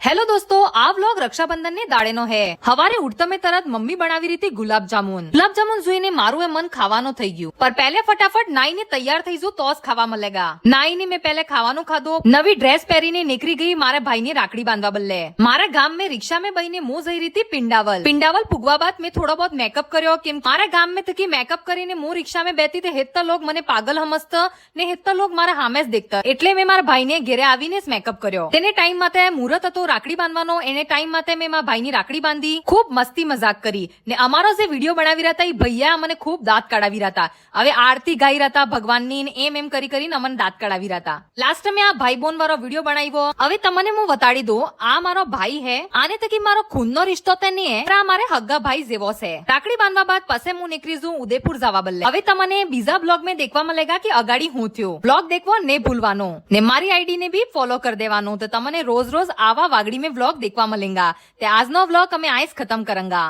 Hello દોસ્તો, આ vlog Rakshabandhan ને દાડેનો હે. હવારે ઉઠતા મેં તરત મમ્મી બનાવી રહી હતી ગુલાબ જામુન જોઈને મારું એ મન ખાવાનું થઈ ગયું. પર પહેલે ફટાફટ નાઈને તૈયાર થઈ જુ તો જ ખાવા મળેગા. નાઈને મેં પહેલે ખાવાનું ખાધું, નવી ડ્રેસ પહેરીને નીકળી ગઈ મારા ભાઈને રાખડી બાંધવા બદલે. મારા ગામ મેં રિક્ષા में બહીને હું જઈ રહી હતી પિંડાવલ પૂગવા બાદ મેં થોડો બહુત મેકઅપ કર્યો. કેમ મારા ગામ में થકી મેકઅપ કરીને હું રિક્ષા में બેઠી તે હેતતા લોગ મને પાગલ સમજતા ને હેતતા લોગ મારા હામે જ દેખતા. એટલે મેં મારા ભાઈને ઘેરે આવીને જ મેકઅપ કર્યો. તેને ટાઈમ માટે મુહૂર્ત હતો રાખડી બાંધવાનો. એને ટાઈમ માટે મેં મારા ભાઈની રાખડી બાંધી. ખૂબ મસ્તી મજાક કરી ને અમારો જે વિડીયો બનાવી રહ્યા હતા એ ભૈયા મને ખૂબ દાંત કાઢાવી રહ્યા હતા. હવે આરતી ગાઈ રહ્યા હતા ભગવાનની ને એમ કરીને અમને દાંત કાઢાવી રહ્યા હતા. લાસ્ટ મેં આ ભાઈ બોન વાળો વિડીયો બનાવ્યો. હવે તમને હું બતાડી દઉં, આ મારો ભાઈ હે. આને તકી મારો ખૂનનો રિશ્તો તે નહીં હે, આ મારે હગ્ગા ભાઈ જેવો છે. રાખડી બાંધવા બાદ પછી હું નીકળી જઉં ઉદયપુર જવા બદલે. હવે તમને બીજા બ્લોગ में દેખવા મળેગા કે અગાડી હું થયું. બ્લોગ દેખવો ને ભૂલવાનો ને મારી આઈડી ને બી ફોલો કરી દેવાનું. તો તમને રોજ આવા વાગડી में व्लॉग देखवा मिलेगा. ते आज नो व्लॉग हमें आइस खत्म करेंगा.